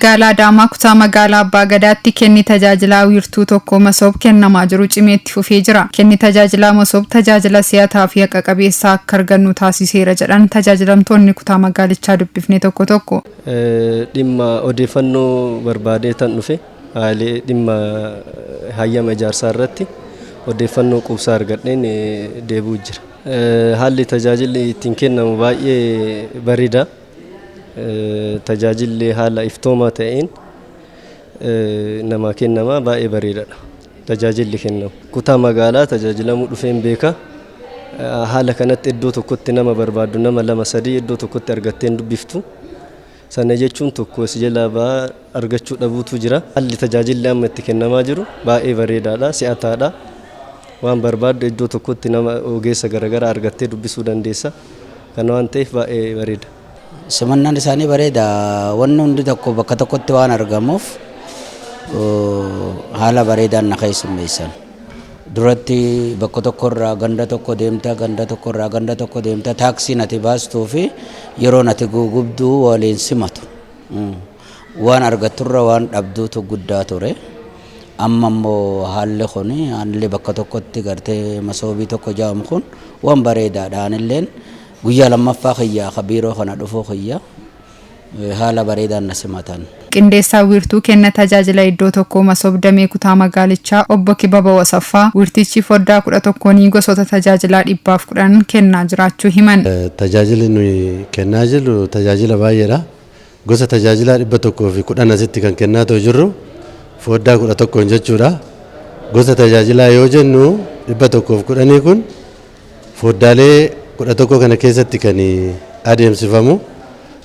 Magaalaa Adaamaa kutaa magaalaa Abbaa Gadaatti kenni tajaajila wiirtuu tokko masoob kennamaa jiru cimeetti fufee jira. Kenni tajaajila masoob tajaajila si'ataa fi haqa qabeessa akka argannu taasiseera jedhan tajaajilamtoonni kutaa magaalichaa dubbifne tokko. Dhimma odeeffannoo barbaadee tan dhufe haalee dhimma hayyama ijaarsaa irratti odeeffannoo quubsaa argadheen deebi'u jira. Haalli tajaajilli ittiin kennamu baay'ee bareeda. Tajaajilli haala iftoomaa ta'een nama kennama baay'ee bareedaadha. Tajaajilli kennamu kutaa magaalaa tajaajilamuu dhufeen beeka. Haala kanatti iddoo tokkotti nama barbaadu nama 2-3 iddoo tokkotti argatteen dubbiftu. Sana jechuun tokko si jalaa ba'aa argachuu dhabuutu jira. Haalli tajaajilli amma itti kennamaa jiru baay'ee bareedaadha, si'ataadha. Waan barbaaddu iddoo tokkotti nama ogeessa garaagaraa argattee dubbisuu dandeessa. Kana waan ta'eef baay'ee bareeda. Simannaan isaanii bareeda. Wanni hundi tokko bakka tokkotti waan argamuuf haala bareedaan na keessummeessan. Duratti bakka tokkorraa ganda tokko deemta, ganda tokkorraa ganda tokko deemta, taaksii nati baastuu fi yeroo nati gugubduu waliin simatu. Waan argatturra waan dhabduutu guddaa ture. Amma immoo haalli bakka tokkotti gartee masoobii tokko jaamu kun waan bareedaadha. Anilleen guyyaa lammaffaa xiyyaa kabiiroo kana dhufuu xiyyaa haala bareedaan na simatan. Qindeessaa wiirtuu kenna tajaajila iddoo tokko masoob damee kutaa magaalichaa obbo Kibaba Wasaffaa wiirtichi foddaa 11 gosoota tajaajilaa 110 kennaa jiraachuu himan. Tajaajilli nuyi kennaa jirru tajaajila baay'eedha. Gosa tajaajilaa 110 asitti kan kennaa jirru foddaa 11 jechuudha. Gosa tajaajilaa yoo jennu 110 kun foddaalee 11 kana keessatti kan adeemsifamu.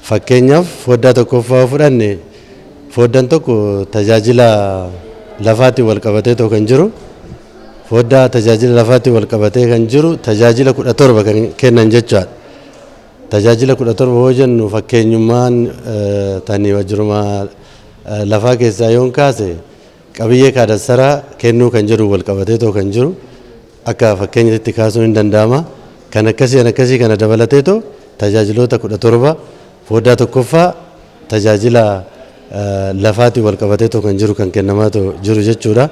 Fakkeenyaaf foddaa tokkoffaa fudhanne foddaan tokko tajaajila lafaatti wal qabatee kan jiru. Foddaa tajaajila lafaatti wal qabatee kan jiru tajaajila 17 kan kennan jechuudha. Tajaajila 17 yoo jennu fakkeenyummaan tanii wajjiruma lafaa keessaa yoon kaase qabiyyee kaadassaraa kennuu kan jiru wal qabatee kan jiru akka fakkeenyatti kaasuun hin danda'ama. Kan akkasii kana dabalatee tajaajiloota 17 foddaa tokkoffaa tajaajila lafaatti wal qabatee kan jiru kan kennamaa jiru jechuudha.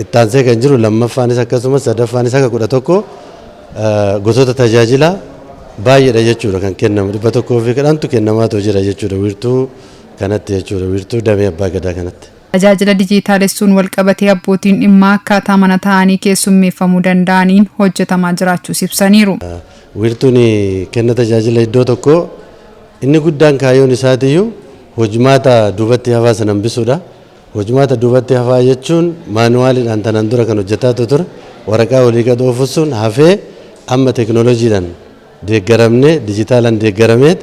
Ittaansee kan jiru lammaffaanis akkasumas sadaffaanis akka 11 gosoota tajaajila baay'eedha jechuudha kan kennamu 110 kennamaa jira jechuudha wiirtuu kanatti jechuudha wiirtuu damee Abbaa Gadaa kanatti. Tajaajila dijitaalessuun wal qabatee abbootiin dhimmaa akkaataa mana ta'anii keessummeeffamuu danda'aniin hojjetamaa jiraachuu ibsaniiru. Wiirtuun kenna tajaajila iddoo tokko inni guddaan kaayyoon isaatiyyuu hojimaata duubatti hafaa sana hambisuudha. Hojimaata duubatti hafaa jechuun maanuwaaliidhaan tanaan dura kan hojjetaa ture waraqaa walii gad oofisuun hafee amma teekinooloojiidhaan deeggaramne dijitaalaan deeggaramee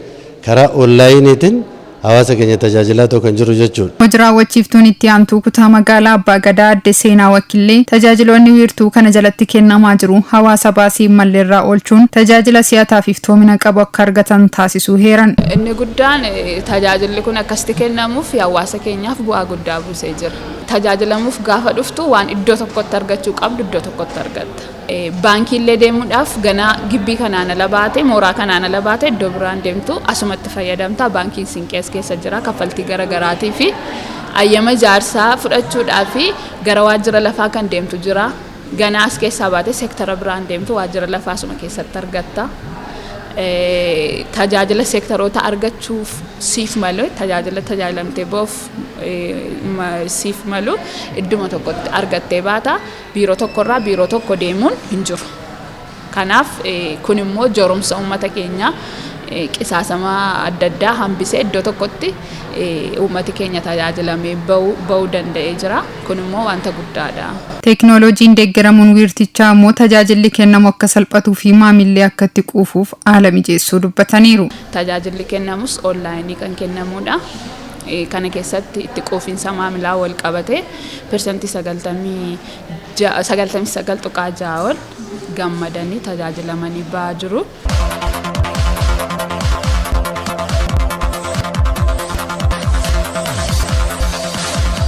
karaa onlaayiniitiin hawaasa keenya tajaajilaa kan jiru jechuudha. Hojii raawwachiiftuun itti aantuu kutaa magaalaa Abbaa Gadaa adde Seenaa Wakillee tajaajiloonni wiirtuu kana jalatti kennamaa jiru hawaasa baasii malleerraa oolchuun tajaajila si'ataa fi iftoomina qabu akka argatan taasisuu heeran. Inni guddaan tajaajilli kun akkasitti kennamuuf hawaasa keenyaaf bu'aa guddaa buusee jira. Tajaajilamuuf gaafa dhuftu waan iddoo tokkotti argachuu qabdu iddoo tokkotti argatta. Baankiillee deemuudhaaf ganaa gibbii kanaan ala baate mooraa kanaan ala baate iddoo biraan deemtu asumatti fayyadamta. Baankiin Sinqees keessa jira kaffaltii garaagaraatii fi ayyama ijaarsaa fudhachuudhaaf gara waajjira lafaa kan deemtu jira. Ganaa as keessaa baate seektara biraan deemtu waajjira lafaa asuma keessatti argatta. Tajaajila seektaroota argachuuf siif malu tajaajila tajaajilamtee boof siif malu idduma tokkotti argattee baata. Biiroo tokkorraa biiroo tokko deemuun hin jiru. Kanaaf kun immoo joorumsa uummata keenya qisaasama adda addaa hambisee iddoo tokkotti uummati keenya tajaajilamee ba'uu danda'ee jira. Kun immoo wanta guddaadha. Teekinooloojiin deeggaramuun wiirtichaa immoo tajaajilli kennamu akka salphatuu fi maamillee akka itti quufuuf haala mijeessuu dubbataniiru. Tajaajilli kennamus onlaayinii kan kennamudha. Kana keessatti itti quufinsa maamilaa wal qabate persentii 99.6 ol gammadanii tajaajilamanii ba'aa jiru.